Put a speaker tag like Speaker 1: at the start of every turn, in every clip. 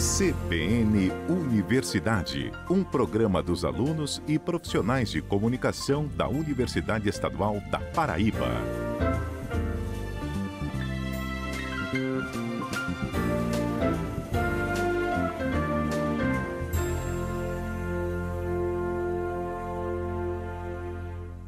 Speaker 1: CBN Universidade, um programa dos alunos e profissionais de comunicação da Universidade Estadual da Paraíba.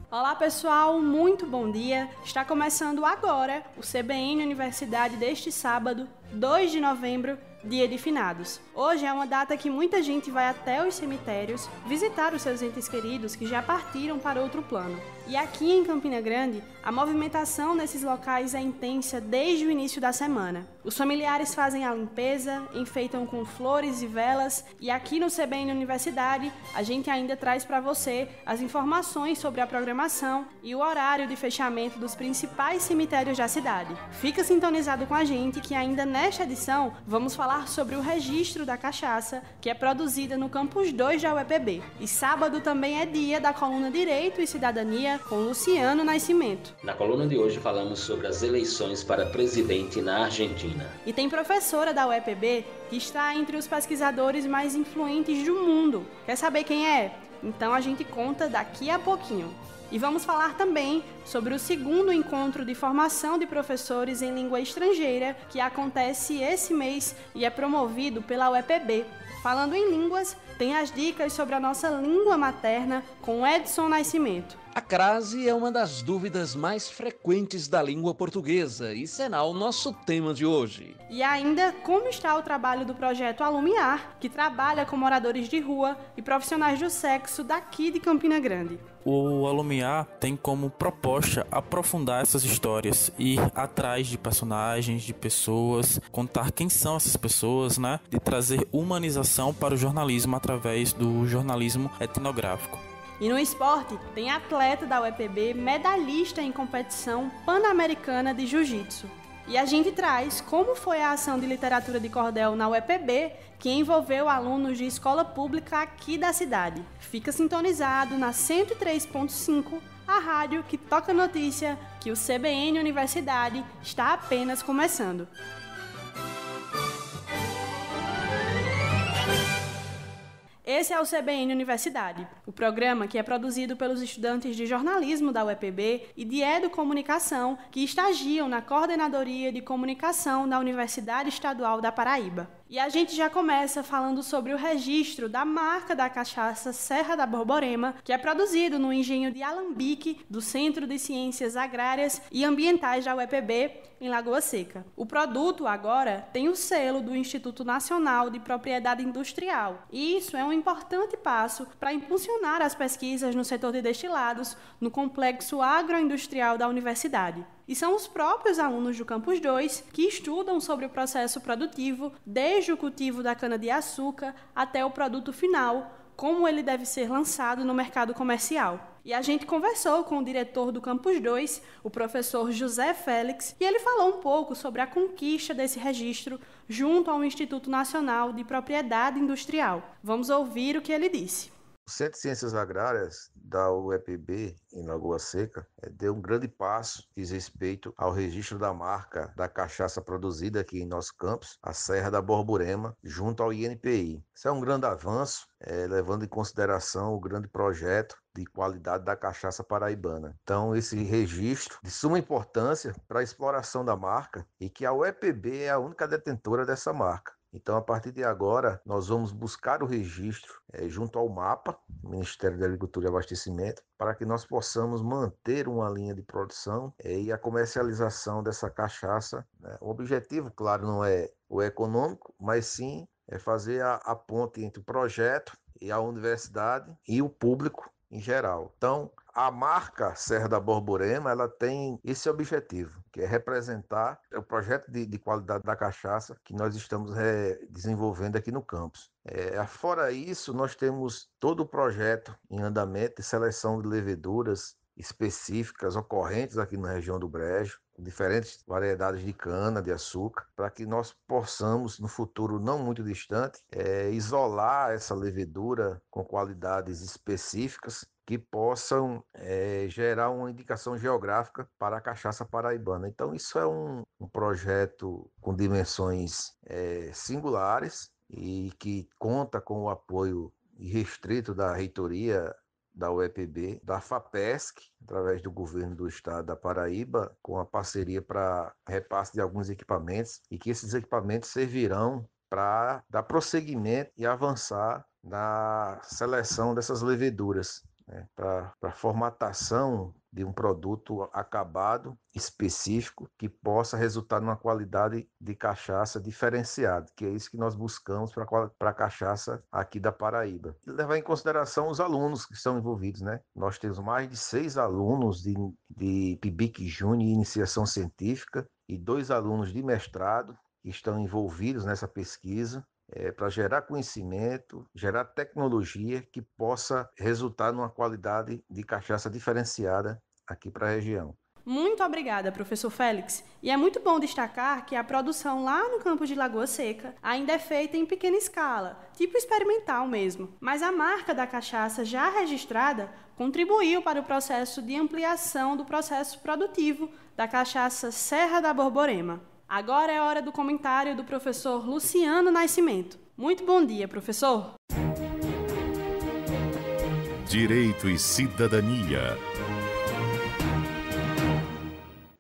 Speaker 2: Olá pessoal, muito bom dia! Está começando agora o CBN Universidade deste sábado, 2 de novembro, Dia de Finados. Hoje é uma data que muita gente vai até os cemitérios visitar os seus entes queridos que já partiram para outro plano. E aqui em Campina Grande, a movimentação nesses locais é intensa desde o início da semana. Os familiares fazem a limpeza, enfeitam com flores e velas, e aqui no CBN Universidade, a gente ainda traz para você as informações sobre a programação e o horário de fechamento dos principais cemitérios da cidade. Fica sintonizado com a gente que ainda nesta edição vamos falar sobre o registro da cachaça que é produzida no Campus 2 da UEPB. E sábado também é dia da coluna Direito e Cidadania com Luciano Nascimento.
Speaker 3: Na coluna de hoje falamos sobre as eleições para presidente na Argentina.
Speaker 2: E tem professora da UEPB que está entre os pesquisadores mais influentes do mundo. Quer saber quem é? Então a gente conta daqui a pouquinho. E vamos falar também sobre o segundo encontro de formação de professores em língua estrangeira que acontece esse mês e é promovido pela UEPB. Falando em línguas, tem as dicas sobre a nossa língua materna com Edson Nascimento.
Speaker 4: A crase é uma das dúvidas mais frequentes da língua portuguesa e será o nosso tema de hoje.
Speaker 2: E ainda, como está o trabalho do projeto Alumiar, que trabalha com moradores de rua e profissionais do sexo daqui de Campina Grande.
Speaker 5: O Alumiar tem como proposta aprofundar essas histórias, ir atrás de personagens, de pessoas, contar quem são essas pessoas, de trazer humanização para o jornalismo através do jornalismo etnográfico.
Speaker 2: E no esporte, tem atleta da UEPB medalhista em competição pan-americana de jiu-jitsu. E a gente traz como foi a ação de literatura de cordel na UEPB que envolveu alunos de escola pública aqui da cidade. Fica sintonizado na 103.5, a rádio que toca notícia que o CBN Universidade está apenas começando. Esse é o CBN Universidade, o programa que é produzido pelos estudantes de jornalismo da UEPB e de Educomunicação que estagiam na Coordenadoria de Comunicação da Universidade Estadual da Paraíba. E a gente já começa falando sobre o registro da marca da cachaça Serra da Borborema, que é produzido no engenho de Alambique do Centro de Ciências Agrárias e Ambientais da UEPB, em Lagoa Seca. O produto agora tem o selo do Instituto Nacional de Propriedade Industrial, e isso é um importante passo para impulsionar as pesquisas no setor de destilados no complexo agroindustrial da universidade. E são os próprios alunos do Campus 2 que estudam sobre o processo produtivo, desde o cultivo da cana-de-açúcar até o produto final, como ele deve ser lançado no mercado comercial. E a gente conversou com o diretor do Campus 2, o professor José Félix, e ele falou um pouco sobre a conquista desse registro junto ao Instituto Nacional de Propriedade Industrial. Vamos ouvir o que ele disse.
Speaker 6: O Centro de Ciências Agrárias da UEPB, em Lagoa Seca, deu um grande passo diz respeito ao registro da marca da cachaça produzida aqui em nosso campus, a Serra da Borborema, junto ao INPI. Isso é um grande avanço, levando em consideração o grande projeto de qualidade da cachaça paraibana. Então, esse registro de suma importância para a exploração da marca e que a UEPB é a única detentora dessa marca. Então, a partir de agora, nós vamos buscar o registro junto ao MAPA, Ministério da Agricultura e Abastecimento, para que nós possamos manter uma linha de produção e a comercialização dessa cachaça. O objetivo, claro, não é o econômico, mas sim é fazer a ponte entre o projeto e a universidade e o público em geral. Então, a marca Serra da Borborema, ela tem esse objetivo, que é representar o projeto de qualidade da cachaça que nós estamos desenvolvendo aqui no campus. Fora isso, nós temos todo o projeto em andamento de seleção de leveduras específicas ocorrentes aqui na região do Brejo, diferentes variedades de cana, de açúcar, para que nós possamos, no futuro não muito distante, isolar essa levedura com qualidades específicas que possam gerar uma indicação geográfica para a cachaça paraibana. Então, isso é um projeto com dimensões singulares, e que conta com o apoio irrestrito da reitoria da UEPB, da FAPESC, através do governo do estado da Paraíba, com a parceria para repasse de alguns equipamentos, e que esses equipamentos servirão para dar prosseguimento e avançar na seleção dessas leveduras, né, para a formatação de um produto acabado, específico, que possa resultar numa qualidade de cachaça diferenciada, que é isso que nós buscamos para a cachaça aqui da Paraíba. E levar em consideração os alunos que estão envolvidos, né? Nós temos mais de 6 alunos de PIBIC Júnior e Iniciação Científica e 2 alunos de mestrado que estão envolvidos nessa pesquisa, para gerar conhecimento, gerar tecnologia que possa resultar numa qualidade de cachaça diferenciada aqui para a região.
Speaker 2: Muito obrigada, professor Félix. E é muito bom destacar que a produção lá no campus de Lagoa Seca ainda é feita em pequena escala, tipo experimental mesmo. Mas a marca da cachaça já registrada contribuiu para o processo de ampliação do processo produtivo da cachaça Serra da Borborema. Agora é hora do comentário do professor Luciano Nascimento. Muito bom dia, professor.
Speaker 1: Direito e Cidadania.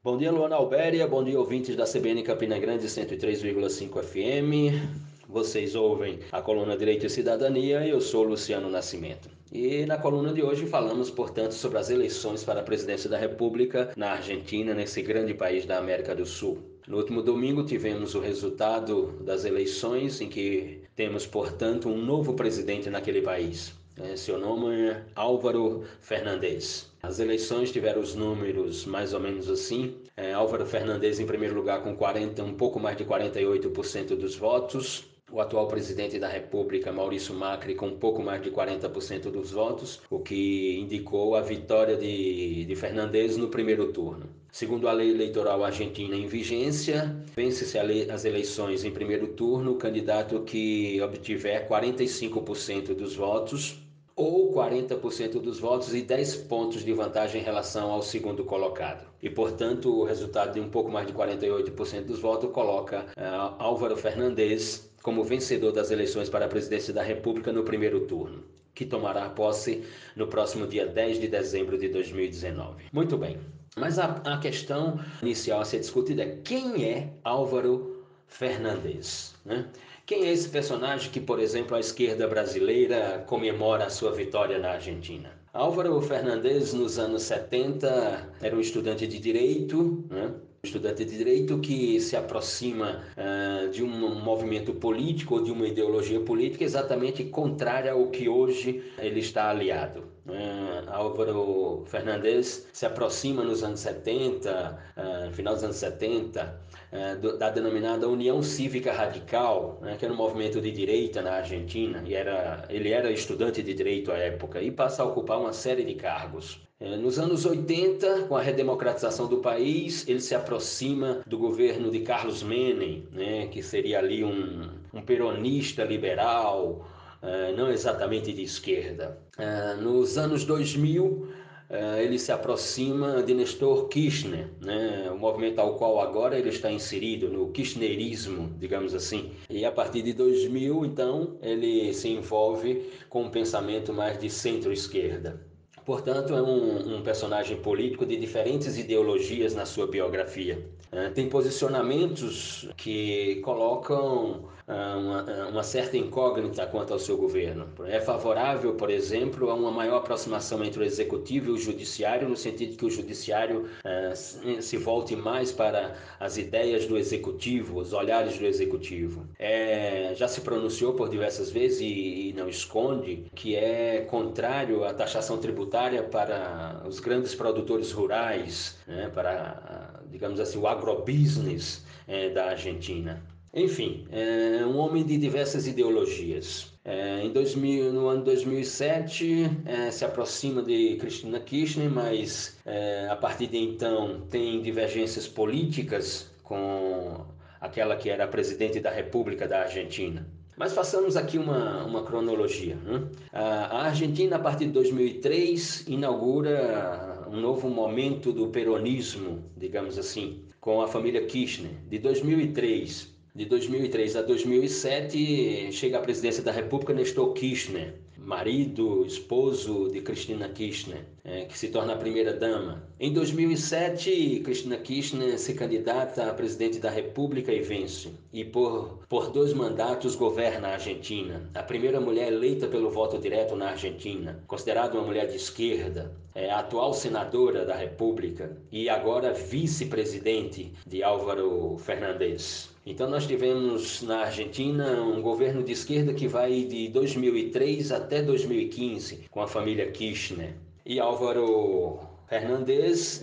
Speaker 3: Bom dia, Luana Albéria. Bom dia, ouvintes da CBN Campina Grande 103,5 FM. Vocês ouvem a coluna Direito e Cidadania e eu sou Luciano Nascimento. E na coluna de hoje falamos, portanto, sobre as eleições para a presidência da República na Argentina, nesse grande país da América do Sul. No último domingo tivemos o resultado das eleições, em que temos, portanto, um novo presidente naquele país. Seu nome é Álvaro Fernandes. As eleições tiveram os números mais ou menos assim. Álvaro Fernandes em primeiro lugar com um pouco mais de 48% dos votos. O atual presidente da República, Maurício Macri, com um pouco mais de 40% dos votos, o que indicou a vitória de Fernandes no primeiro turno. Segundo a lei eleitoral argentina em vigência, vence-se as eleições em primeiro turno o candidato que obtiver 45% dos votos ou 40% dos votos e 10 pontos de vantagem em relação ao segundo colocado. E, portanto, o resultado de um pouco mais de 48% dos votos coloca Álvaro Fernandes como vencedor das eleições para a presidência da República no primeiro turno, que tomará posse no próximo dia 10 de dezembro de 2019. Muito bem, mas a questão inicial a ser discutida é quem é Álvaro Fernandes, né? Quem é esse personagem que, por exemplo, a esquerda brasileira comemora a sua vitória na Argentina? Álvaro Fernandes, nos anos 70, era um estudante de direito, né? Estudante de direito que se aproxima de um movimento político ou de uma ideologia política exatamente contrária ao que hoje ele está aliado. Álvaro Fernandes se aproxima nos anos 70, final dos anos 70, da denominada União Cívica Radical, que era um movimento de direita na Argentina, e ele era estudante de direito à época e passa a ocupar uma série de cargos. Nos anos 80, com a redemocratização do país, ele se aproxima do governo de Carlos Menem, que seria ali um peronista liberal, não exatamente de esquerda. Nos anos 2000, ele se aproxima de Néstor Kirchner, o movimento ao qual agora ele está inserido, no kirchnerismo, digamos assim. E a partir de 2000, então, ele se envolve com um pensamento mais de centro-esquerda. Portanto, é um personagem político de diferentes ideologias na sua biografia. Tem posicionamentos que colocam uma certa incógnita quanto ao seu governo. É favorável, por exemplo, a uma maior aproximação entre o executivo e o judiciário, no sentido de que o judiciário se volte mais para as ideias do executivo, os olhares do executivo. Já se pronunciou por diversas vezes e não esconde que é contrário à taxação tributária para os grandes produtores rurais, para, digamos assim, o agrobusiness da Argentina. Enfim, é um homem de diversas ideologias. No ano 2007, se aproxima de Cristina Kirchner, mas a partir de então tem divergências políticas com aquela que era a presidente da República da Argentina. Mas façamos aqui uma cronologia. A Argentina, a partir de 2003, inaugura um novo momento do peronismo, digamos assim, com a família Kirchner. De 2003 De 2003 a 2007, chega à presidência da República Nestor Kirchner, marido, esposo de Cristina Kirchner, que se torna a primeira-dama. Em 2007, Cristina Kirchner se candidata a presidente da República e vence. E por 2 mandatos governa a Argentina. A primeira mulher eleita pelo voto direto na Argentina, considerada uma mulher de esquerda, é a atual senadora da República e agora vice-presidente de Álvaro Fernandes. Então nós tivemos na Argentina um governo de esquerda que vai de 2003 até 2015 com a família Kirchner. E Álvaro Fernandes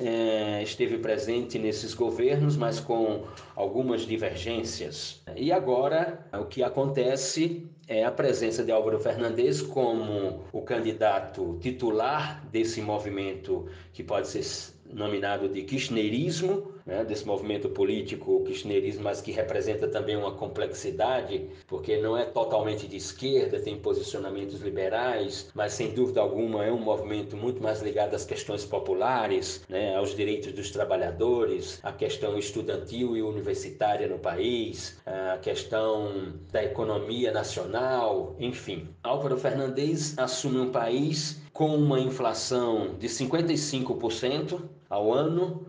Speaker 3: esteve presente nesses governos, mas com algumas divergências. E agora o que acontece é a presença de Álvaro Fernandes como o candidato titular desse movimento que pode ser nominado de kirchnerismo, desse movimento político kirchnerismo, mas que representa também uma complexidade, porque não é totalmente de esquerda, tem posicionamentos liberais, mas sem dúvida alguma é um movimento muito mais ligado às questões populares, aos direitos dos trabalhadores, à questão estudantil e universitária no país, a questão da economia nacional, enfim. Álvaro Fernandes assume um país com uma inflação de 55% ao ano,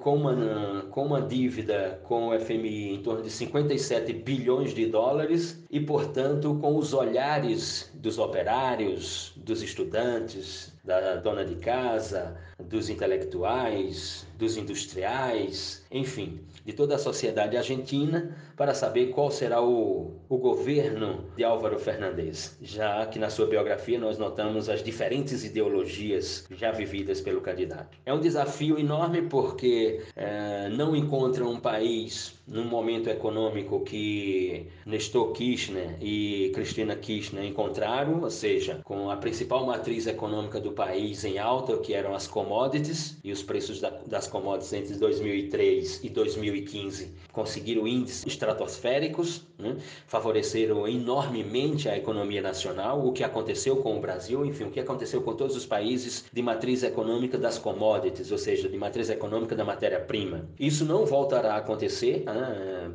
Speaker 3: com uma dívida com o FMI em torno de 57 bilhões de dólares e, portanto, com os olhares dos operários, dos estudantes, da dona de casa, dos intelectuais, dos industriais, enfim, de toda a sociedade argentina, para saber qual será o governo de Álvaro Fernandes, já que na sua biografia nós notamos as diferentes ideologias já vividas pelo candidato. É um desafio enorme porque não encontra um país num momento econômico que Nestor Kirchner e Cristina Kirchner encontraram, ou seja, com a principal matriz econômica do país em alta, que eram as commodities, e os preços das commodities entre 2003 e 2015 conseguiram índices estratosféricos, favoreceram enormemente a economia nacional, o que aconteceu com o Brasil, enfim, o que aconteceu com todos os países de matriz econômica das commodities, ou seja, de matriz econômica da matéria-prima. Isso não voltará a acontecer,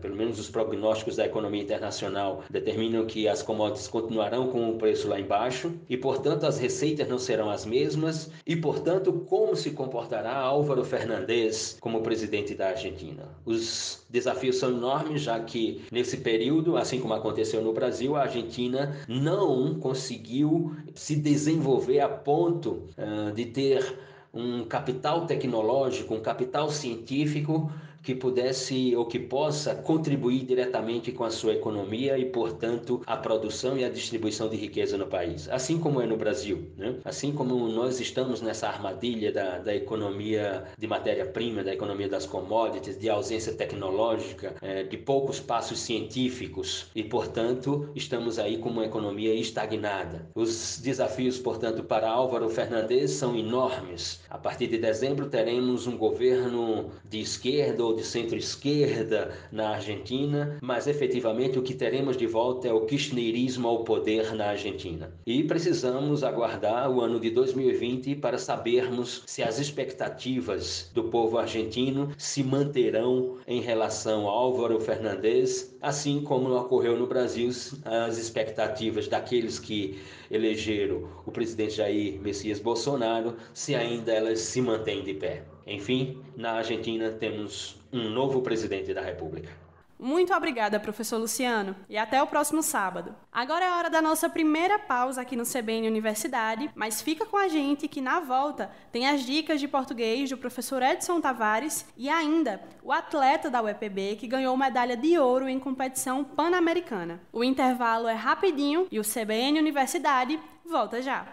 Speaker 3: pelo menos os prognósticos da economia internacional determinam que as commodities continuarão com o preço lá embaixo e, portanto, as receitas não serão as mesmas e, portanto, como se comportará Álvaro Fernandes como presidente da Argentina. Os desafios são enormes, já que nesse período, assim como aconteceu no Brasil, a Argentina não conseguiu se desenvolver a ponto de ter um capital tecnológico, um capital científico que pudesse ou que possa contribuir diretamente com a sua economia e, portanto, a produção e a distribuição de riqueza no país, assim como é no Brasil, Assim como nós estamos nessa armadilha da economia de matéria-prima, da economia das commodities, de ausência tecnológica, de poucos passos científicos e, portanto, estamos aí com uma economia estagnada. Os desafios, portanto, para Álvaro Fernandes são enormes. A partir de dezembro teremos um governo de esquerda ou de centro-esquerda na Argentina, mas efetivamente o que teremos de volta é o kirchnerismo ao poder na Argentina. E precisamos aguardar o ano de 2020 para sabermos se as expectativas do povo argentino se manterão em relação a Álvaro Fernandes, assim como ocorreu no Brasil, as expectativas daqueles que elegeram o presidente Jair Messias Bolsonaro, se ainda elas se mantêm de pé. Enfim, na Argentina temos um novo presidente da República.
Speaker 2: Muito obrigada, professor Luciano, e até o próximo sábado. Agora é a hora da nossa primeira pausa aqui no CBN Universidade, mas fica com a gente que na volta tem as dicas de português do professor Edson Tavares e ainda o atleta da UEPB que ganhou medalha de ouro em competição pan-americana. O intervalo é rapidinho e o CBN Universidade volta já.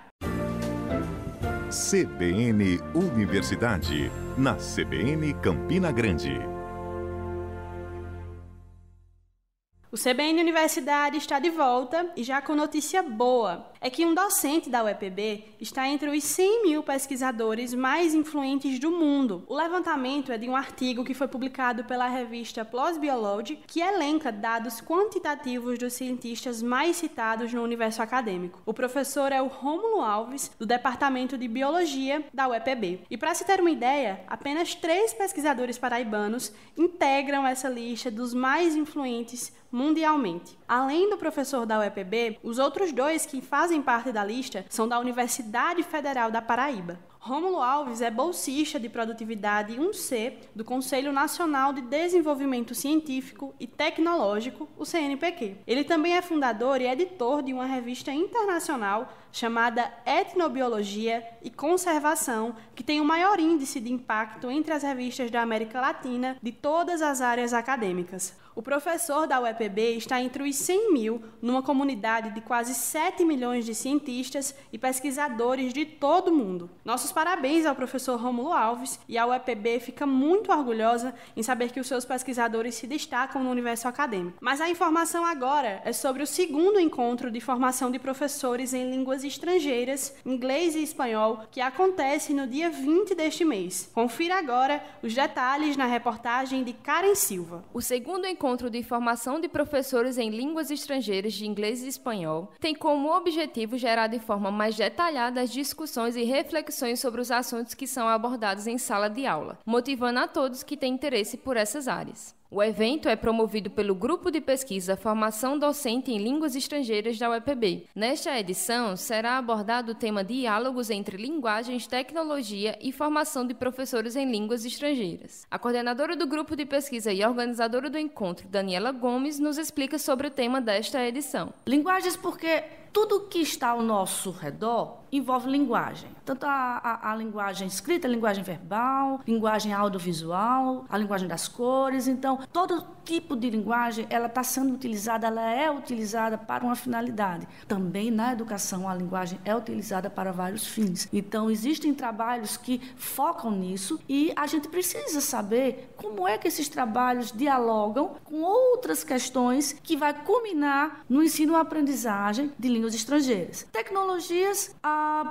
Speaker 1: CBN Universidade, na CBN Campina Grande.
Speaker 2: O CBN Universidade está de volta e já com notícia boa. é que um docente da UEPB está entre os 100 mil pesquisadores mais influentes do mundo. O levantamento é de um artigo que foi publicado pela revista PLOS Biology, que elenca dados quantitativos dos cientistas mais citados no universo acadêmico. O professor é o Rômulo Alves, do Departamento de Biologia da UEPB. E para se ter uma ideia, apenas 3 pesquisadores paraibanos integram essa lista dos mais influentes mundialmente. Além do professor da UEPB, os outros 2 que fazem parte da lista são da Universidade Federal da Paraíba. Rômulo Alves é bolsista de produtividade 1C do Conselho Nacional de Desenvolvimento Científico e Tecnológico, o CNPq. Ele também é fundador e editor de uma revista internacional chamada Etnobiologia e Conservação, que tem o maior índice de impacto entre as revistas da América Latina de todas as áreas acadêmicas. O professor da UEPB está entre os 100 mil, numa comunidade de quase 7 milhões de cientistas e pesquisadores de todo o mundo. Nossos parabéns ao professor Rômulo Alves, e a UEPB fica muito orgulhosa em saber que os seus pesquisadores se destacam no universo acadêmico. Mas a informação agora é sobre o 2º encontro de formação de professores em línguas estrangeiras, inglês e espanhol, que acontece no dia 20 deste mês. Confira agora os detalhes na reportagem de Karen Silva.
Speaker 7: O 2º encontro de formação de professores em línguas estrangeiras de inglês e espanhol tem como objetivo gerar de forma mais detalhada as discussões e reflexões sobre os assuntos que são abordados em sala de aula, motivando a todos que têm interesse por essas áreas. O evento é promovido pelo Grupo de Pesquisa Formação Docente em Línguas Estrangeiras da UEPB. Nesta edição, será abordado o tema Diálogos entre Linguagens, Tecnologia e Formação de Professores em Línguas Estrangeiras. A coordenadora do Grupo de Pesquisa e organizadora do encontro, Daniela Gomes, nos explica sobre o tema desta edição.
Speaker 8: Linguagens porque tudo que está ao nosso redor envolve linguagem. Tanto a linguagem escrita, a linguagem verbal, linguagem audiovisual, a linguagem das cores. Então, todo tipo de linguagem, ela está sendo utilizada, ela é utilizada para uma finalidade. Também na educação, a linguagem é utilizada para vários fins. Então, existem trabalhos que focam nisso e a gente precisa saber como é que esses trabalhos dialogam com outras questões que vai culminar no ensino e aprendizagem de línguas estrangeiras. Tecnologias,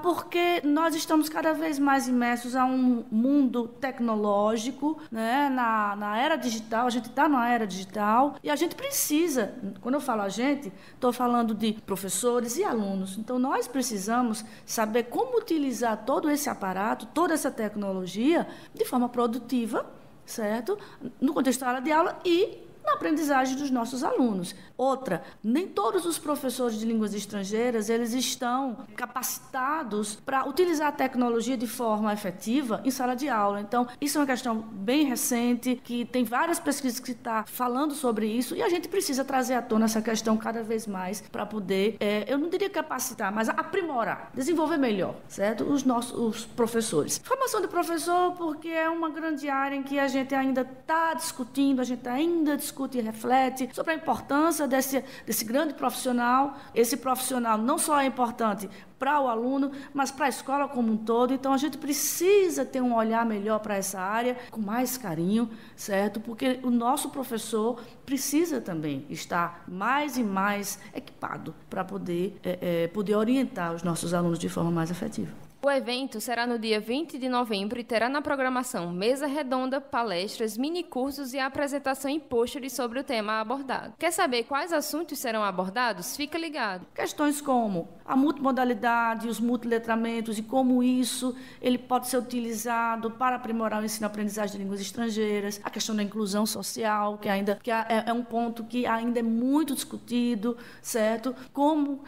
Speaker 8: porque nós estamos cada vez mais imersos a um mundo tecnológico, né? Na era digital, a gente está na era digital e a gente precisa, quando eu falo a gente, estou falando de professores e alunos, então nós precisamos saber como utilizar todo esse aparato, toda essa tecnologia de forma produtiva, certo? No contexto da sala de aula e na aprendizagem dos nossos alunos. Outra, nem todos os professores de línguas estrangeiras eles estão capacitados para utilizar a tecnologia de forma efetiva em sala de aula. Então, isso é uma questão bem recente, que tem várias pesquisas que estão falando sobre isso, e a gente precisa trazer à tona essa questão cada vez mais para poder, eu não diria capacitar, mas aprimorar, desenvolver melhor, certo? Os professores. Formação de professor, porque é uma grande área em que a gente ainda está discutindo, a gente ainda discute e reflete sobre a importância desse grande profissional. Esse profissional não só é importante para o aluno, mas para a escola como um todo. Então, a gente precisa ter um olhar melhor para essa área, com mais carinho, certo? Porque o nosso professor precisa também estar mais e mais equipado para poder orientar os nossos alunos de forma mais efetiva.
Speaker 7: O evento será no dia 20 de novembro e terá na programação mesa redonda, palestras, minicursos e a apresentação em pôsteres sobre o tema abordado. Quer saber quais assuntos serão abordados? Fica ligado.
Speaker 8: Questões como a multimodalidade, os multiletramentos e como isso ele pode ser utilizado para aprimorar o ensino e aprendizagem de línguas estrangeiras, a questão da inclusão social, que é um ponto que ainda é muito discutido, certo? Como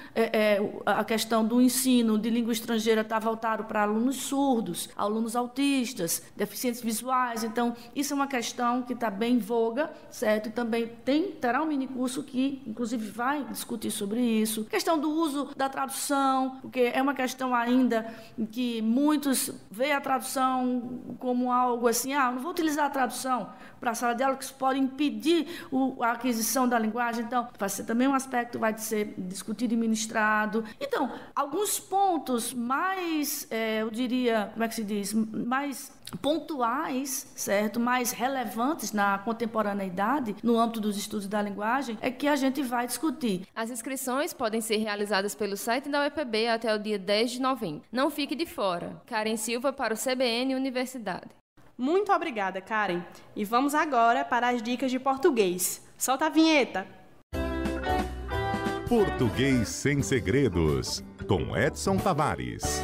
Speaker 8: a questão do ensino de língua estrangeira está voltada para alunos surdos, alunos autistas, deficientes visuais. Então, isso é uma questão que está bem em voga, certo? E também terá um minicurso que, inclusive, vai discutir sobre isso. Questão do uso da tradução, porque é uma questão ainda que muitos veem a tradução como algo assim, não vou utilizar a tradução para a sala de aula, que isso pode impedir a aquisição da linguagem. Então, vai ser também um aspecto que vai ser discutido e ministrado. Então, alguns pontos mais mais, eu diria, como é que se diz, mais pontuais, certo, mais relevantes na contemporaneidade, no âmbito dos estudos da linguagem, é que a gente vai discutir.
Speaker 7: As inscrições podem ser realizadas pelo site da UEPB até o dia 10 de novembro. Não fique de fora. Karen Silva para o CBN Universidade.
Speaker 2: Muito obrigada, Karen. E vamos agora para as dicas de português. Solta a vinheta!
Speaker 1: Português sem segredos, com Edson Tavares.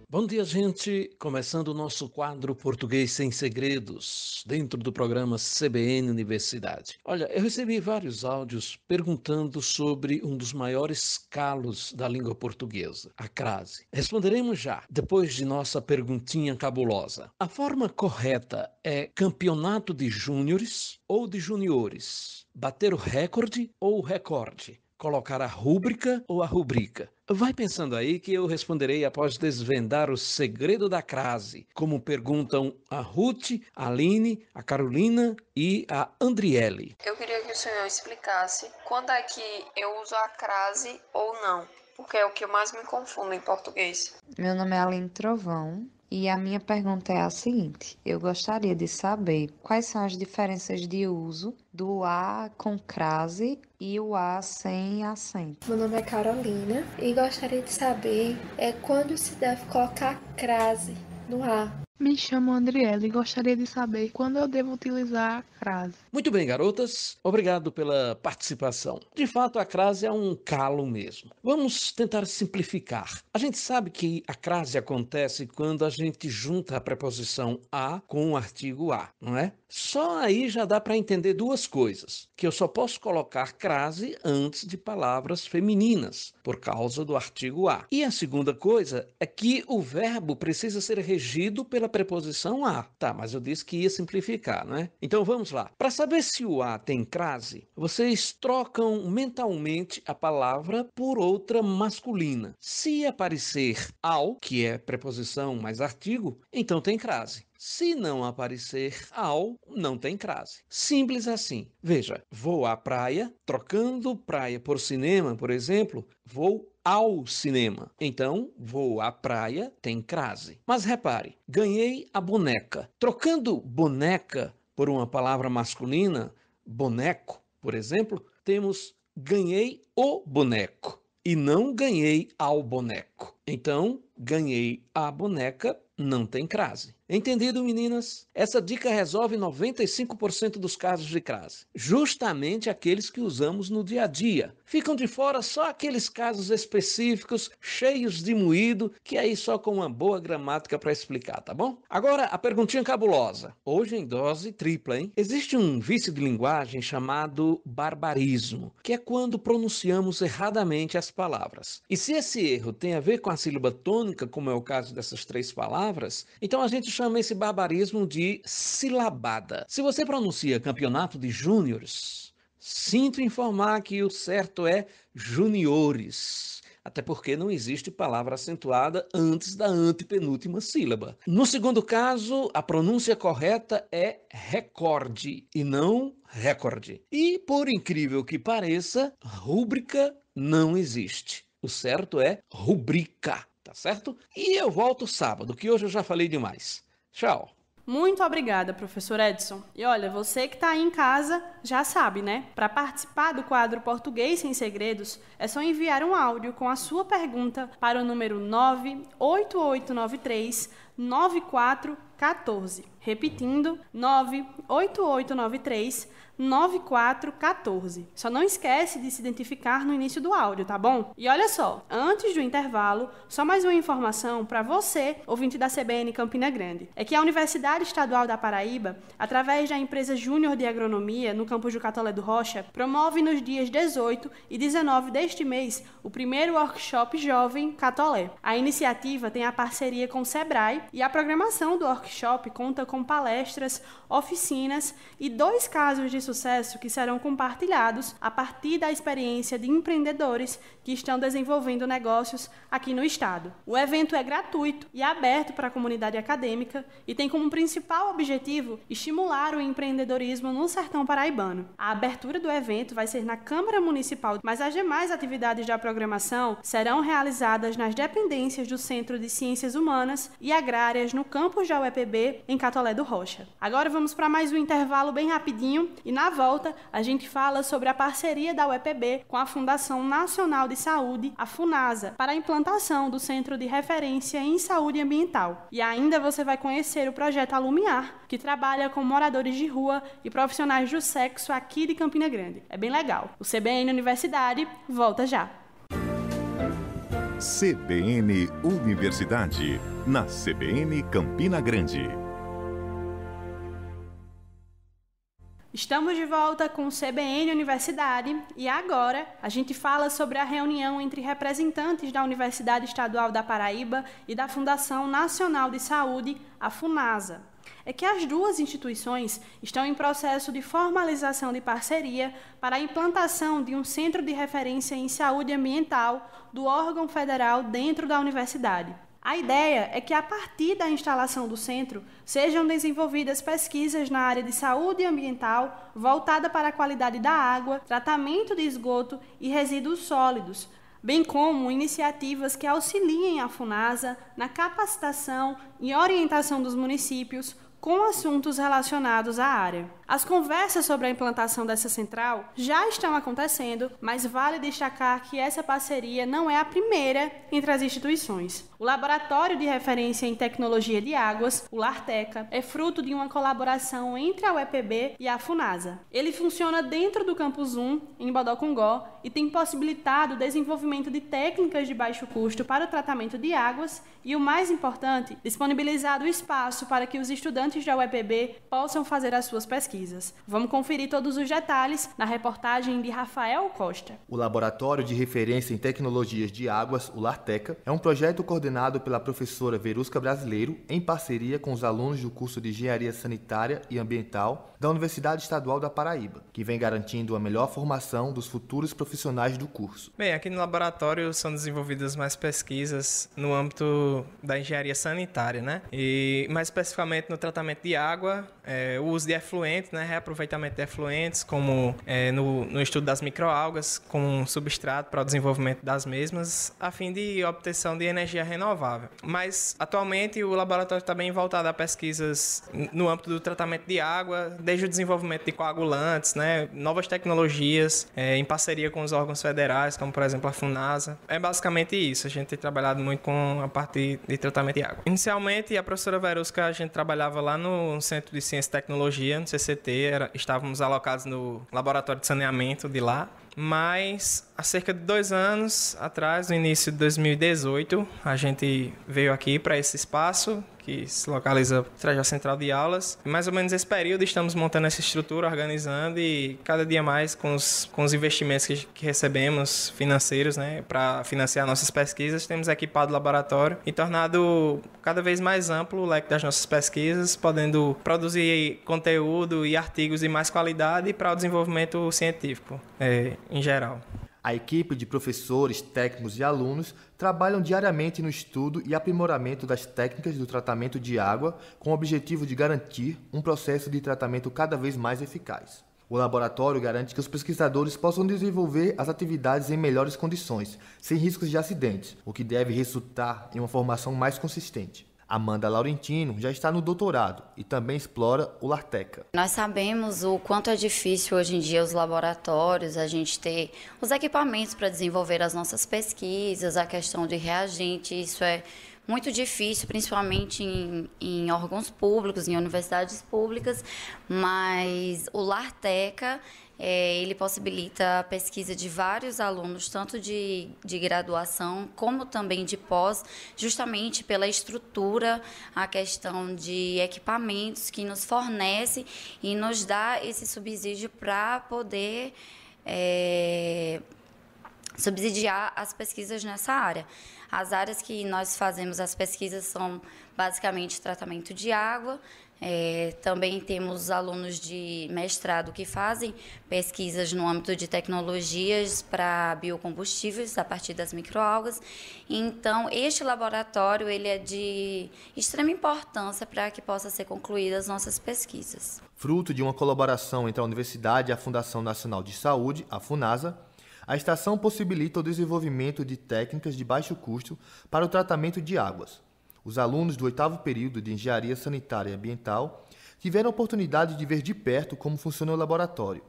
Speaker 4: Bom dia, gente. Começando o nosso quadro Português Sem Segredos, dentro do programa CBN Universidade. Olha, eu recebi vários áudios perguntando sobre um dos maiores calos da língua portuguesa, a crase. Responderemos já, depois de nossa perguntinha cabulosa. A forma correta é campeonato de júniores ou de juniores, bater o recorde ou o recorde, colocar a rúbrica ou a rubrica. Vai pensando aí que eu responderei após desvendar o segredo da crase, como perguntam a Ruth, a Aline, a Carolina e a Andriele.
Speaker 9: Eu queria que o senhor explicasse quando é que eu uso a crase ou não, porque é o que eu mais me confundo em português.
Speaker 10: Meu nome é Aline Trovão. E a minha pergunta é a seguinte: eu gostaria de saber quais são as diferenças de uso do A com crase e o A sem acento.
Speaker 11: Meu nome é Carolina e gostaria de saber quando se deve colocar crase no A.
Speaker 12: Me chamo Andriele e gostaria de saber quando eu devo utilizar a crase.
Speaker 4: Muito bem, garotas. Obrigado pela participação. De fato, a crase é um calo mesmo. Vamos tentar simplificar. A gente sabe que a crase acontece quando a gente junta a preposição a com o artigo a, não é? Só aí já dá para entender duas coisas. Que eu só posso colocar crase antes de palavras femininas, por causa do artigo a. E a segunda coisa é que o verbo precisa ser regido pela preposição a. Tá, mas eu disse que ia simplificar, não é? Então vamos lá. Para saber se o a tem crase, vocês trocam mentalmente a palavra por outra masculina. Se aparecer ao, que é preposição mais artigo, então tem crase. Se não aparecer ao, não tem crase. Simples assim. Veja, vou à praia, trocando praia por cinema, por exemplo, vou ao cinema. Então, vou à praia, tem crase. Mas repare, ganhei a boneca. Trocando boneca por uma palavra masculina, boneco, por exemplo, temos ganhei o boneco e não ganhei ao boneco. Então, ganhei a boneca, não tem crase. Entendido, meninas? Essa dica resolve 95% dos casos de crase. Justamente aqueles que usamos no dia a dia. Ficam de fora só aqueles casos específicos, cheios de moído, que aí só com uma boa gramática para explicar, tá bom? Agora, a perguntinha cabulosa. Hoje em dose tripla, hein? Existe um vício de linguagem chamado barbarismo, que é quando pronunciamos erradamente as palavras. E se esse erro tem a ver com a sílaba tônica, como é o caso dessas três palavras, então a gente chama esse barbarismo de silabada. Se você pronuncia campeonato de júniores, sinto informar que o certo é juniores. Até porque não existe palavra acentuada antes da antepenúltima sílaba. No segundo caso, a pronúncia correta é recorde e não recorde. E, por incrível que pareça, rúbrica não existe. O certo é rubrica, tá certo? E eu volto sábado, que hoje eu já falei demais. Tchau.
Speaker 2: Muito obrigada, professor Edson. E olha, você que está aí em casa já sabe, né? Para participar do quadro Português Sem Segredos, é só enviar um áudio com a sua pergunta para o número 98893 9414. Repetindo, 98893 9414. Só não esquece de se identificar no início do áudio, tá bom? E olha só, antes do intervalo, só mais uma informação para você, ouvinte da CBN Campina Grande. É que a Universidade Estadual da Paraíba, através da empresa Júnior de Agronomia, no campus do Catolé do Rocha, promove nos dias 18 e 19 deste mês o primeiro workshop Jovem Catolé. A iniciativa tem a parceria com o Sebrae e a programação do workshop workshop conta com palestras, oficinas e 2 casos de sucesso que serão compartilhados a partir da experiência de empreendedores que estão desenvolvendo negócios aqui no estado. O evento é gratuito e aberto para a comunidade acadêmica e tem como principal objetivo estimular o empreendedorismo no sertão paraibano. A abertura do evento vai ser na Câmara Municipal, mas as demais atividades da programação serão realizadas nas dependências do Centro de Ciências Humanas e Agrárias no campus da UEPB, em Catolé do Rocha. Agora vamos para mais um intervalo bem rapidinho e na volta a gente fala sobre a parceria da UEPB com a Fundação Nacional de Saúde, a FUNASA, para a implantação do Centro de Referência em Saúde Ambiental. E ainda você vai conhecer o projeto Alumiar, que trabalha com moradores de rua e profissionais do sexo aqui de Campina Grande. É bem legal. O CBN Universidade volta já.
Speaker 1: CBN Universidade, na CBN Campina Grande.
Speaker 2: Estamos de volta com o CBN Universidade e agora a gente fala sobre a reunião entre representantes da Universidade Estadual da Paraíba e da Fundação Nacional de Saúde, a FUNASA. É que as duas instituições estão em processo de formalização de parceria para a implantação de um centro de referência em saúde ambiental do órgão federal dentro da universidade. A ideia é que, a partir da instalação do centro, sejam desenvolvidas pesquisas na área de saúde ambiental voltada para a qualidade da água, tratamento de esgoto e resíduos sólidos, bem como iniciativas que auxiliem a FUNASA na capacitação e orientação dos municípios com assuntos relacionados à área. As conversas sobre a implantação dessa central já estão acontecendo, mas vale destacar que essa parceria não é a primeira entre as instituições. O Laboratório de Referência em Tecnologia de Águas, o LARTECA, é fruto de uma colaboração entre a UEPB e a FUNASA. Ele funciona dentro do Campus 1, em Bodocongó, e tem possibilitado o desenvolvimento de técnicas de baixo custo para o tratamento de águas e, o mais importante, disponibilizado o espaço para que os estudantes da UEPB possam fazer as suas pesquisas. Vamos conferir todos os detalhes na reportagem de Rafael Costa.
Speaker 13: O Laboratório de Referência em Tecnologias de Águas, o LARTECA, é um projeto coordenado pela professora Verusca Brasileiro em parceria com os alunos do curso de Engenharia Sanitária e Ambiental da Universidade Estadual da Paraíba, que vem garantindo a melhor formação dos futuros profissionais do curso.
Speaker 14: Bem, aqui no laboratório são desenvolvidas mais pesquisas no âmbito da engenharia sanitária, né? E mais especificamente no tratamento de água, o uso de efluentes, né? Reaproveitamento de efluentes, como no estudo das microalgas, como um substrato para o desenvolvimento das mesmas, a fim de obtenção de energia renovável. Mas, atualmente, o laboratório está bem voltado a pesquisas no âmbito do tratamento de água, desde o desenvolvimento de coagulantes, né? Novas tecnologias, em parceria com os órgãos federais, como, por exemplo, a FUNASA. É basicamente isso. A gente tem trabalhado muito com a parte de tratamento de água. Inicialmente, a professora Verusca, a gente trabalhava lá no Centro de Ciência e Tecnologia, no CCT, estávamos alocados no laboratório de saneamento de lá, mas há cerca de 2 anos atrás, no início de 2018, a gente veio aqui para esse espaço que se localiza atrás da central de aulas. E mais ou menos esse período estamos montando essa estrutura, organizando e cada dia mais com os investimentos que recebemos financeiros, né, para financiar nossas pesquisas, temos equipado o laboratório e tornado cada vez mais amplo o leque das nossas pesquisas, podendo produzir conteúdo e artigos de mais qualidade para o desenvolvimento científico em geral.
Speaker 13: A equipe de professores, técnicos e alunos trabalham diariamente no estudo e aprimoramento das técnicas do tratamento de água com o objetivo de garantir um processo de tratamento cada vez mais eficaz. O laboratório garante que os pesquisadores possam desenvolver as atividades em melhores condições, sem riscos de acidentes, o que deve resultar em uma formação mais consistente. Amanda Laurentino já está no doutorado e também explora o LARTECA.
Speaker 15: Nós sabemos o quanto é difícil hoje em dia os laboratórios, a gente ter os equipamentos para desenvolver as nossas pesquisas, a questão de reagente, isso é muito difícil, principalmente em órgãos públicos, em universidades públicas, mas o LARTECA ele possibilita a pesquisa de vários alunos, tanto de graduação como também de pós, justamente pela estrutura, a questão de equipamentos que nos fornece e nos dá esse subsídio para poder subsidiar as pesquisas nessa área. As áreas que nós fazemos as pesquisas são basicamente tratamento de água. Também temos alunos de mestrado que fazem pesquisas no âmbito de tecnologias para biocombustíveis a partir das microalgas. Então, este laboratório ele é de extrema importância para que possa ser concluídas as nossas pesquisas.
Speaker 13: Fruto de uma colaboração entre a Universidade e a Fundação Nacional de Saúde, a FUNASA, a estação possibilita o desenvolvimento de técnicas de baixo custo para o tratamento de águas. Os alunos do 8º período de Engenharia Sanitária e Ambiental tiveram a oportunidade de ver de perto como funciona o laboratório.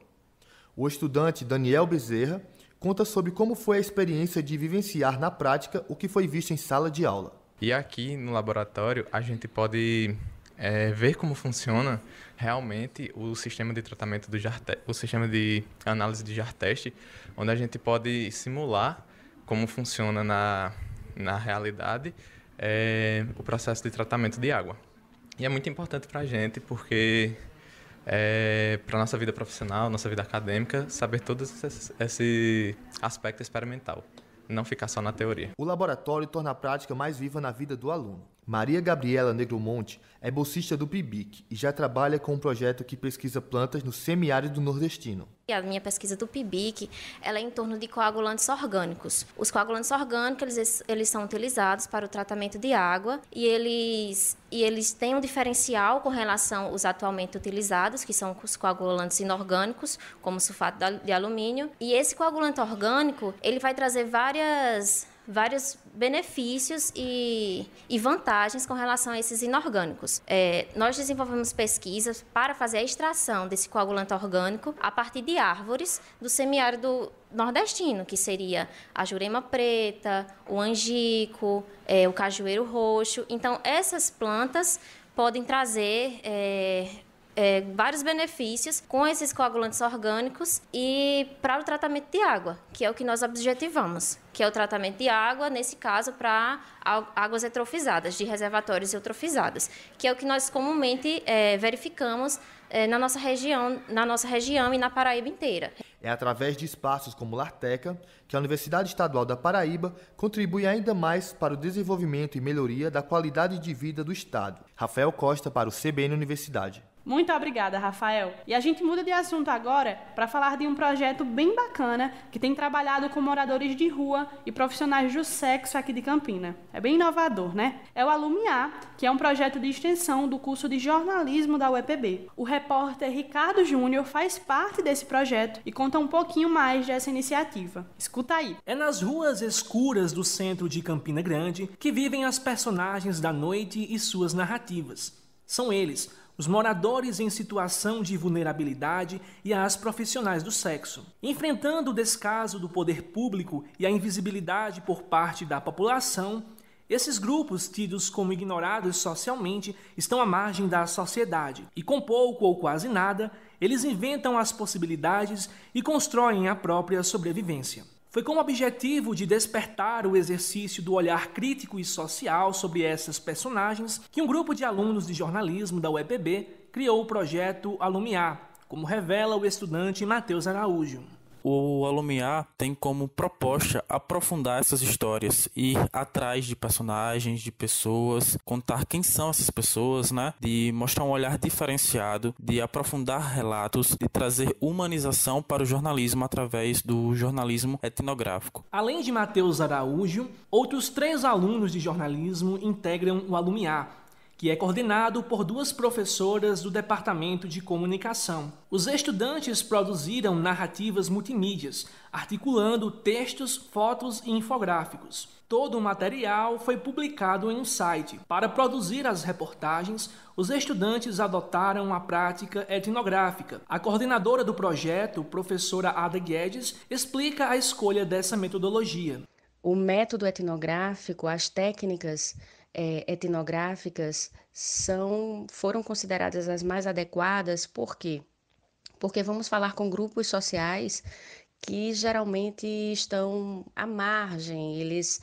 Speaker 13: O estudante Daniel Bezerra conta sobre como foi a experiência de vivenciar na prática o que foi visto em sala de aula.
Speaker 16: E aqui no laboratório a gente pode ver como funciona realmente o sistema de tratamento do JAR-Teste, o sistema de análise de JAR-Teste, onde a gente pode simular como funciona na realidade o processo de tratamento de água. E é muito importante para a gente porque para a nossa vida profissional, nossa vida acadêmica, saber todo esse aspecto experimental, não ficar só na teoria.
Speaker 13: O laboratório torna a prática mais viva na vida do aluno. Maria Gabriela Negromonte é bolsista do PIBIC e já trabalha com um projeto que pesquisa plantas no semiárido nordestino.
Speaker 17: A minha pesquisa do PIBIC ela é em torno de coagulantes orgânicos. Os coagulantes orgânicos eles são utilizados para o tratamento de água e eles têm um diferencial com relação aos atualmente utilizados, que são os coagulantes inorgânicos, como sulfato de alumínio. E esse coagulante orgânico ele vai trazer vários benefícios e vantagens com relação a esses inorgânicos. Nós desenvolvemos pesquisas para fazer a extração desse coagulante orgânico a partir de árvores do semiárido nordestino, que seria a jurema preta, o angico, o cajueiro roxo. Então, essas plantas podem trazer vários benefícios com esses coagulantes orgânicos e para o tratamento de água, que é o que nós objetivamos, que é o tratamento de água, nesse caso, para águas eutrofizadas, de reservatórios eutrofizados, que é o que nós comumente verificamos na nossa região e na Paraíba inteira.
Speaker 13: É através de espaços como Larteca que a Universidade Estadual da Paraíba contribui ainda mais para o desenvolvimento e melhoria da qualidade de vida do Estado. Rafael Costa para o CBN Universidade.
Speaker 2: Muito obrigada, Rafael. E a gente muda de assunto agora para falar de um projeto bem bacana que tem trabalhado com moradores de rua e profissionais do sexo aqui de Campina. É bem inovador, né? É o Alumiar, que é um projeto de extensão do curso de jornalismo da UEPB. O repórter Ricardo Júnior faz parte desse projeto e conta um pouquinho mais dessa iniciativa. Escuta aí.
Speaker 18: É nas ruas escuras do centro de Campina Grande que vivem as personagens da noite e suas narrativas. São eles, os moradores em situação de vulnerabilidade e as profissionais do sexo. Enfrentando o descaso do poder público e a invisibilidade por parte da população, esses grupos, tidos como ignorados socialmente, estão à margem da sociedade. E com pouco ou quase nada, eles inventam as possibilidades e constroem a própria sobrevivência. Foi com o objetivo de despertar o exercício do olhar crítico e social sobre essas personagens que um grupo de alunos de jornalismo da UEPB criou o projeto Alumiar, como revela o estudante Matheus Araújo.
Speaker 5: O Alumiar tem como proposta aprofundar essas histórias, ir atrás de personagens, de pessoas, contar quem são essas pessoas, né? De mostrar um olhar diferenciado, de aprofundar relatos, de trazer humanização para o jornalismo através do jornalismo etnográfico.
Speaker 18: Além de Matheus Araújo, outros 3 alunos de jornalismo integram o Alumiar, que é coordenado por 2 professoras do Departamento de Comunicação. Os estudantes produziram narrativas multimídias, articulando textos, fotos e infográficos. Todo o material foi publicado em um site. Para produzir as reportagens, os estudantes adotaram a prática etnográfica. A coordenadora do projeto, professora Ada Guedes, explica a escolha dessa metodologia.
Speaker 19: O método etnográfico, as técnicas etnográficas foram consideradas as mais adequadas. Por quê? Porque vamos falar com grupos sociais que geralmente estão à margem, eles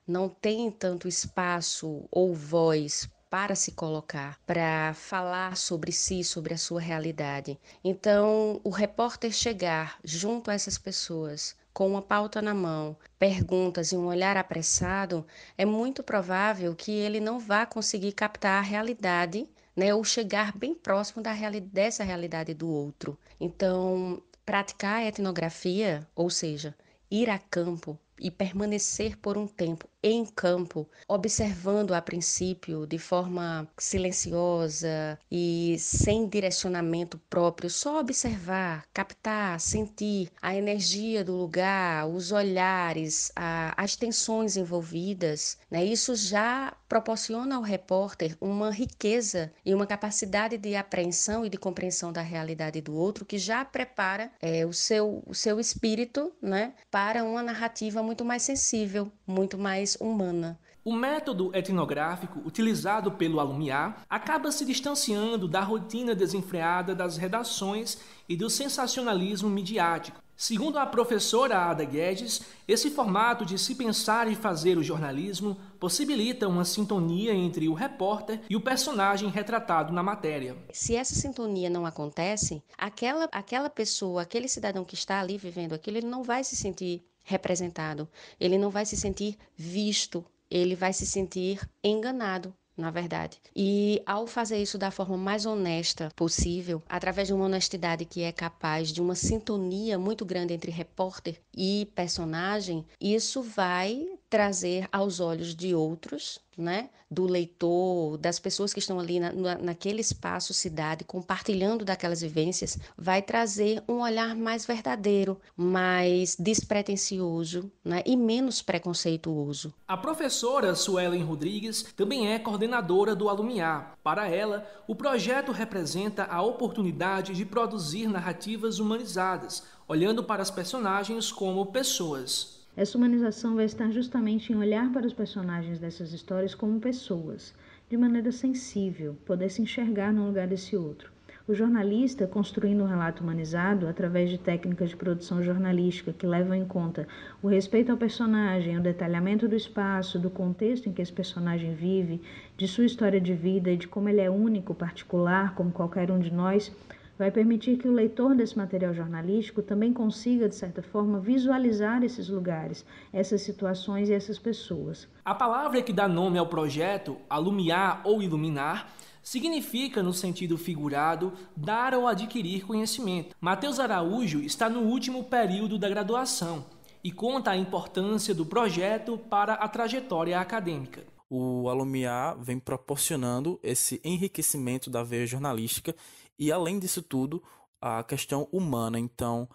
Speaker 19: não têm tanto espaço ou voz para se colocar, para falar sobre si, sobre a sua realidade. Então, o repórter chegar junto a essas pessoas com uma pauta na mão, perguntas e um olhar apressado, é muito provável que ele não vá conseguir captar a realidade, né, ou chegar bem próximo dessa realidade do outro. Então, praticar a etnografia, ou seja, ir a campo e permanecer por um tempo em campo, observando a princípio de forma silenciosa e sem direcionamento próprio, só observar, captar, sentir a energia do lugar, os olhares, as tensões envolvidas, né? Isso já proporciona ao repórter uma riqueza e uma capacidade de apreensão e de compreensão da realidade do outro que já prepara o seu espírito, né, para uma narrativa muito mais sensível, muito mais humana.
Speaker 18: O método etnográfico utilizado pelo Alumiar acaba se distanciando da rotina desenfreada das redações e do sensacionalismo midiático. Segundo a professora Ada Guedes, esse formato de se pensar e fazer o jornalismo possibilita uma sintonia entre o repórter e o personagem retratado na matéria.
Speaker 19: Se essa sintonia não acontece, aquela pessoa, aquele cidadão que está ali vivendo aquilo, ele não vai se sentir representado, ele não vai se sentir visto, ele vai se sentir enganado, na verdade. E ao fazer isso da forma mais honesta possível, através de uma honestidade que é capaz de uma sintonia muito grande entre repórter e personagem, isso vai trazer aos olhos de outros, né, do leitor, das pessoas que estão ali naquele espaço cidade, compartilhando daquelas vivências, vai trazer um olhar mais verdadeiro, mais despretensioso, né, e menos preconceituoso.
Speaker 18: A professora Suelen Rodrigues também é coordenadora do Alumiar. Para ela, o projeto representa a oportunidade de produzir narrativas humanizadas, olhando para as personagens como pessoas.
Speaker 20: Essa humanização vai estar justamente em olhar para os personagens dessas histórias como pessoas, de maneira sensível, poder se enxergar no lugar desse outro. O jornalista, construindo um relato humanizado através de técnicas de produção jornalística que levam em conta o respeito ao personagem, o detalhamento do espaço, do contexto em que esse personagem vive, de sua história de vida e de como ele é único, particular, como qualquer um de nós, vai permitir que o leitor desse material jornalístico também consiga, de certa forma, visualizar esses lugares, essas situações e essas pessoas.
Speaker 18: A palavra que dá nome ao projeto, alumiar ou iluminar, significa, no sentido figurado, dar ou adquirir conhecimento. Matheus Araújo está no último período da graduação e conta a importância do projeto para a trajetória acadêmica.
Speaker 5: O Alumiar vem proporcionando esse enriquecimento da veia jornalística e, além disso tudo, a questão humana. Então,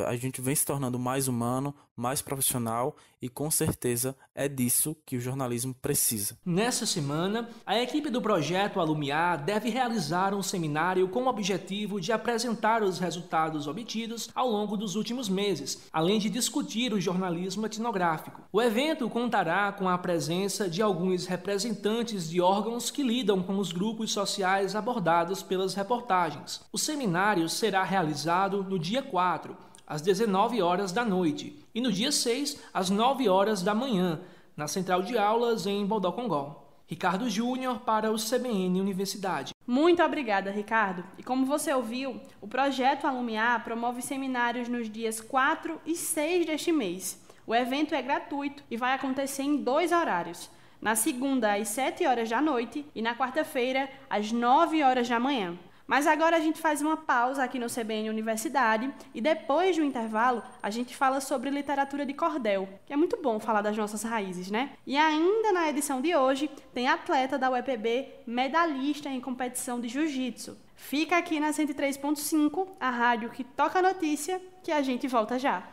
Speaker 5: a gente vem se tornando mais humano, mais profissional e, com certeza, é disso que o jornalismo precisa.
Speaker 18: Nessa semana, a equipe do projeto Alumiar deve realizar um seminário com o objetivo de apresentar os resultados obtidos ao longo dos últimos meses, além de discutir o jornalismo etnográfico. O evento contará com a presença de alguns representantes de órgãos que lidam com os grupos sociais abordados pelas reportagens. O seminário será realizado no dia 4, às 19 horas da noite, e no dia 6, às 9 horas da manhã, na Central de Aulas em Bodocongó. Ricardo Júnior para o CBN Universidade.
Speaker 2: Muito obrigada, Ricardo. E como você ouviu, o projeto Alumiar promove seminários nos dias 4 e 6 deste mês. O evento é gratuito e vai acontecer em 2 horários. Na segunda, às 7 horas da noite e na quarta-feira, às 9 horas da manhã. Mas agora a gente faz uma pausa aqui no CBN Universidade e depois do intervalo a gente fala sobre literatura de cordel, que é muito bom falar das nossas raízes, né? E ainda na edição de hoje tem atleta da UEPB medalhista em competição de jiu-jitsu. Fica aqui na 103.5, a rádio que toca a notícia, que a gente volta já.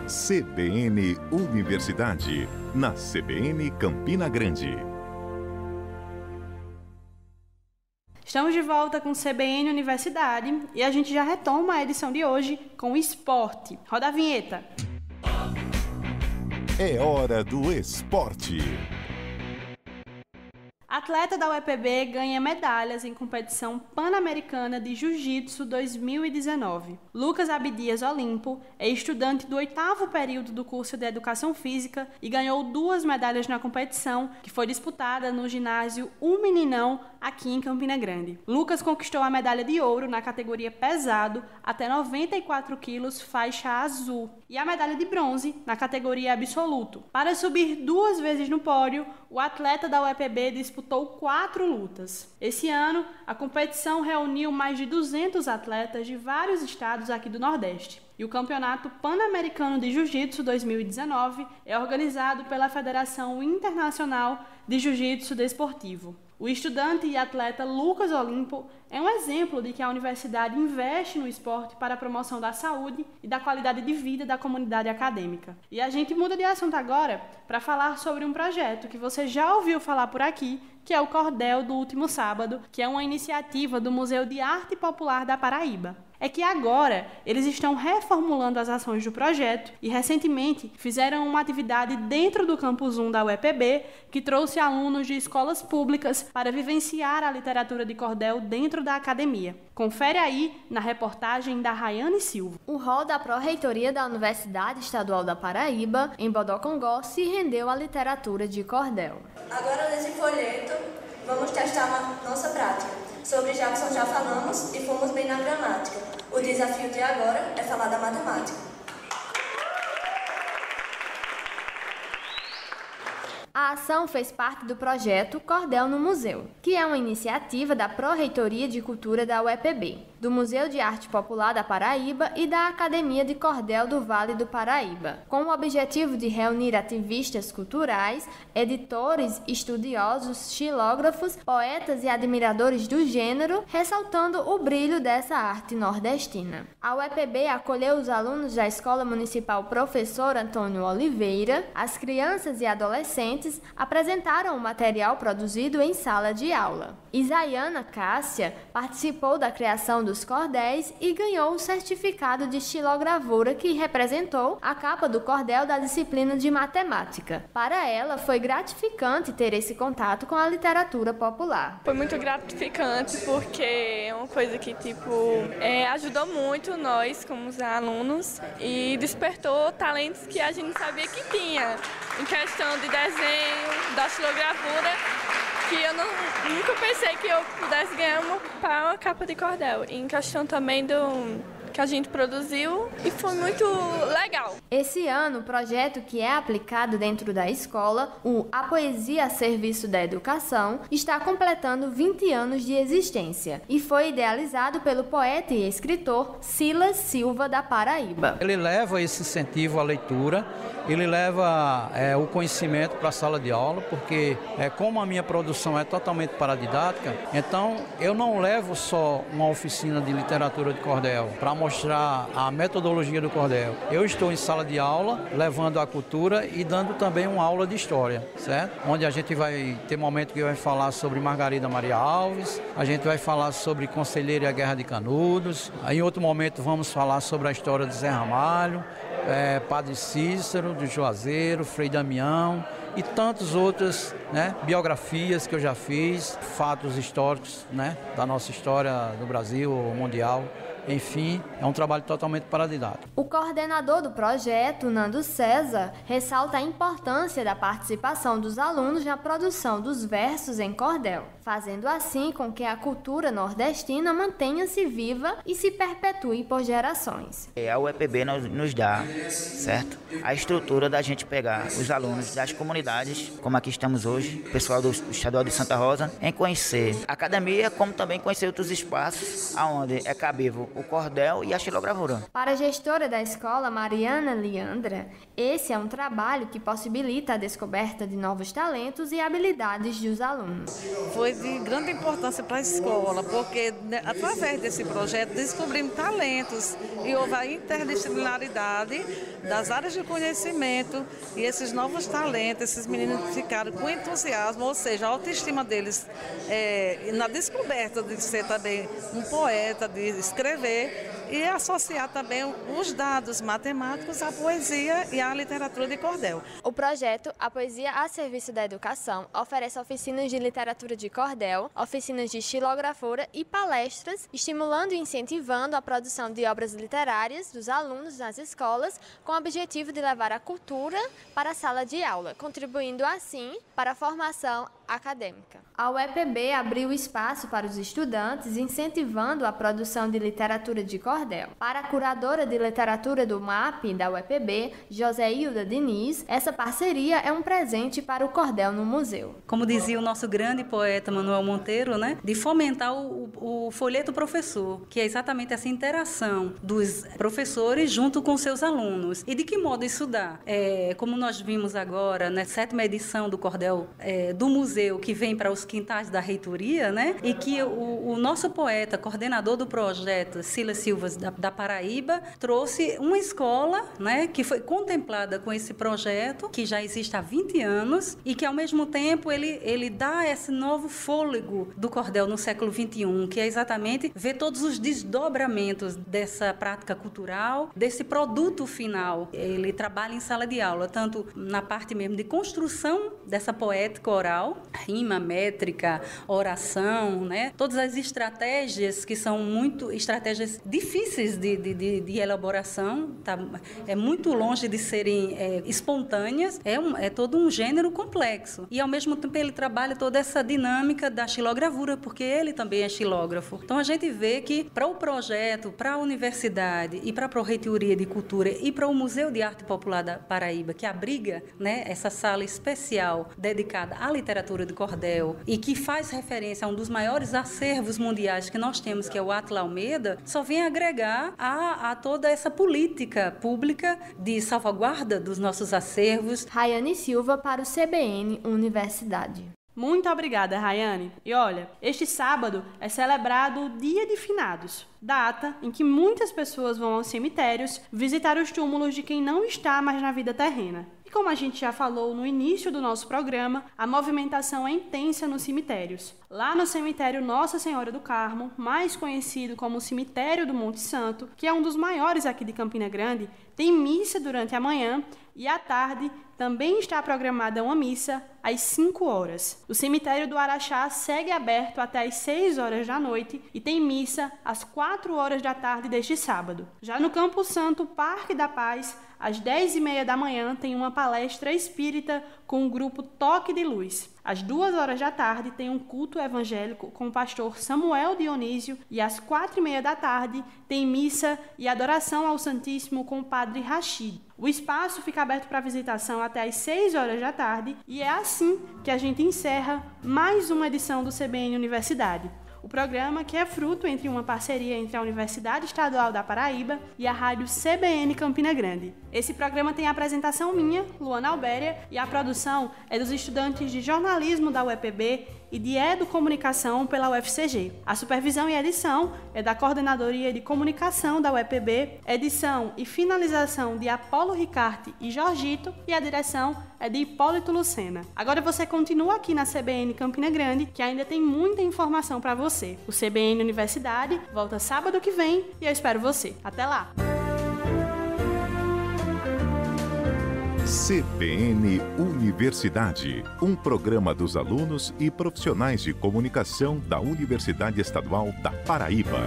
Speaker 1: CBN Universidade, na CBN Campina Grande.
Speaker 2: Estamos de volta com o CBN Universidade e a gente já retoma a edição de hoje com o esporte. Roda a vinheta.
Speaker 1: É hora do esporte.
Speaker 2: A atleta da UEPB ganha medalhas em competição pan-americana de Jiu-Jitsu 2019. Lucas Abdias Olimpo é estudante do 8º período do curso de Educação Física e ganhou 2 medalhas na competição, que foi disputada no ginásio Meninão, aqui em Campina Grande. Lucas conquistou a medalha de ouro na categoria pesado até 94 quilos, faixa azul, e a medalha de bronze na categoria absoluto. Para subir 2 vezes no pódio, o atleta da UEPB disputou 4 lutas. Esse ano, a competição reuniu mais de 200 atletas de vários estados aqui do Nordeste. E o Campeonato Pan-Americano de Jiu-Jitsu 2019 é organizado pela Federação Internacional de Jiu-Jitsu Desportivo. O estudante e atleta Lucas Olimpo é um exemplo de que a universidade investe no esporte para a promoção da saúde e da qualidade de vida da comunidade acadêmica. E a gente muda de assunto agora para falar sobre um projeto que você já ouviu falar por aqui, que é o Cordel do Último Sábado, que é uma iniciativa do Museu de Arte Popular da Paraíba. É que agora eles estão reformulando as ações do projeto e recentemente fizeram uma atividade dentro do Campus 1 da UEPB que trouxe alunos de escolas públicas para vivenciar a literatura de cordel dentro da academia. Confere aí na reportagem da Rayane Silva.
Speaker 7: O hall da Pró-Reitoria da Universidade Estadual da Paraíba, em Bodocongó, se rendeu à literatura de cordel.
Speaker 21: Agora, nesse folheto, vamos testar a nossa prática. Sobre Jackson já falamos e fomos bem na gramática. O desafio de agora é falar da matemática.
Speaker 7: A ação fez parte do projeto Cordel no Museu, que é uma iniciativa da Pró-Reitoria de Cultura da UEPB, do Museu de Arte Popular da Paraíba e da Academia de Cordel do Vale do Paraíba, com o objetivo de reunir ativistas culturais, editores, estudiosos, xilógrafos, poetas e admiradores do gênero, ressaltando o brilho dessa arte nordestina. A UEPB acolheu os alunos da Escola Municipal Professor Antônio Oliveira. As crianças e adolescentes apresentaram o material produzido em sala de aula. Isaiana Cássia participou da criação dos cordéis e ganhou o certificado de xilogravura que representou a capa do cordel da disciplina de matemática. Para ela, foi gratificante ter esse contato com a literatura popular.
Speaker 22: Foi muito gratificante porque é uma coisa que ajudou muito nós como os alunos e despertou talentos que a gente sabia que tinha, em questão de desenho, da xilogravura, que eu nunca pensei que eu pudesse ganhar uma capa de cordel. Em questão também que a gente produziu e foi muito legal.
Speaker 7: Esse ano, o projeto que é aplicado dentro da escola, o A Poesia a Serviço da Educação, está completando 20 anos de existência e foi idealizado pelo poeta e escritor Silas Silva da Paraíba.
Speaker 23: Ele leva esse incentivo à leitura, ele leva o conhecimento para a sala de aula, porque como a minha produção é totalmente paradidática, então eu não levo só uma oficina de literatura de cordel para mostrar a metodologia do cordel. Eu estou em sala de aula, levando a cultura e dando também uma aula de história, certo? Onde a gente vai ter momento que vai falar sobre Margarida Maria Alves, a gente vai falar sobre Conselheiro e a Guerra de Canudos, aí em outro momento vamos falar sobre a história de Zé Ramalho, Padre Cícero, de Juazeiro, Frei Damião e tantas outras biografias que eu já fiz, fatos históricos da nossa história do Brasil, mundial. Enfim, é um trabalho totalmente paradidático.
Speaker 7: O coordenador do projeto, Nando César, ressalta a importância da participação dos alunos na produção dos versos em cordel, fazendo assim com que a cultura nordestina mantenha-se viva e se perpetue por gerações.
Speaker 24: A UEPB nos dá, certo, a estrutura da gente pegar os alunos das comunidades, como aqui estamos hoje, o pessoal do Estadual de Santa Rosa, em conhecer a academia, como também conhecer outros espaços onde é cabível o cordel e a xilogravura.
Speaker 7: Para a gestora da escola, Mariana Leandra, esse é um trabalho que possibilita a descoberta de novos talentos e habilidades dos alunos.
Speaker 25: Foi de grande importância para a escola, porque através desse projeto descobrimos talentos e houve a interdisciplinaridade das áreas de conhecimento e esses novos talentos, esses meninos ficaram com entusiasmo, ou seja, a autoestima deles na descoberta de ser também um poeta, de escrever, e associar também os dados matemáticos à poesia e à literatura de cordel.
Speaker 3: O projeto A Poesia a Serviço da Educação oferece oficinas de literatura de cordel, oficinas de xilografura e palestras, estimulando e incentivando a produção de obras literárias dos alunos nas escolas, com o objetivo de levar a cultura para a sala de aula, contribuindo assim para a formação acadêmica.
Speaker 7: A UEPB abriu espaço para os estudantes, incentivando a produção de literatura de cordel. Para a curadora de literatura do MAP da UEPB, Joséilda Diniz, essa parceria é um presente para o cordel no museu.
Speaker 6: Como dizia o nosso grande poeta Manuel Monteiro, né, de fomentar o folheto professor, que é exatamente essa interação dos professores junto com seus alunos. E de que modo isso dá? Como nós vimos agora, na 7ª edição do cordel do museu, que vem para os quintais da reitoria, né? E que o nosso poeta, coordenador do projeto, Silas Silva da Paraíba, trouxe uma escola, né, que foi contemplada com esse projeto, que já existe há 20 anos, e que ao mesmo tempo ele dá esse novo fôlego do cordel no século XXI, que é exatamente ver todos os desdobramentos dessa prática cultural, desse produto final. Ele trabalha em sala de aula, tanto na parte mesmo de construção dessa poética oral, rima, métrica, oração, né? Todas as estratégias que são estratégias difíceis de elaboração, tá? É muito longe de serem espontâneas, é todo um gênero complexo. E ao mesmo tempo ele trabalha toda essa dinâmica da xilogravura, porque ele também é xilógrafo. Então a gente vê que para o projeto, para a universidade e para a Pró-Reitoria de Cultura e para o Museu de Arte Popular da Paraíba, que abriga, né, essa sala especial dedicada à literatura de cordel e que faz referência a um dos maiores acervos mundiais que nós temos, que é o Atlas Almeida, só vem agregar a toda essa política pública de salvaguarda dos nossos acervos.
Speaker 7: Rayane Silva para o CBN Universidade.
Speaker 2: Muito obrigada, Rayane. E olha, este sábado é celebrado o Dia de Finados, data em que muitas pessoas vão aos cemitérios visitar os túmulos de quem não está mais na vida terrena. E como a gente já falou no início do nosso programa, a movimentação é intensa nos cemitérios. Lá no cemitério Nossa Senhora do Carmo, mais conhecido como o Cemitério do Monte Santo, que é um dos maiores aqui de Campina Grande, tem missa durante a manhã e à tarde também está programada uma missa às 5 horas. O cemitério do Araxá segue aberto até às 6 horas da noite e tem missa às 4 horas da tarde deste sábado. Já no Campo Santo, Parque da Paz, às 10h30 da manhã, tem uma palestra espírita com o grupo Toque de Luz. Às 2 horas da tarde, tem um culto evangélico com o pastor Samuel Dionísio e às 4h30 da tarde, tem missa e adoração ao Santíssimo com o padre Rachid. O espaço fica aberto para visitação até às 6 horas da tarde e é assim que a gente encerra mais uma edição do CBN Universidade. O programa que é fruto entre uma parceria entre a Universidade Estadual da Paraíba e a rádio CBN Campina Grande. Esse programa tem a apresentação minha, Luana Albéria, e a produção é dos estudantes de jornalismo da UEPB e de Educomunicação pela UFCG. A supervisão e edição é da Coordenadoria de Comunicação da UEPB, edição e finalização de Apolo Ricarte e Jorgito, e a direção é de Hipólito Lucena. Agora você continua aqui na CBN Campina Grande, que ainda tem muita informação para você. O CBN Universidade volta sábado que vem e eu espero você. Até lá!
Speaker 1: CBN Universidade, um programa dos alunos e profissionais de comunicação da Universidade Estadual da Paraíba.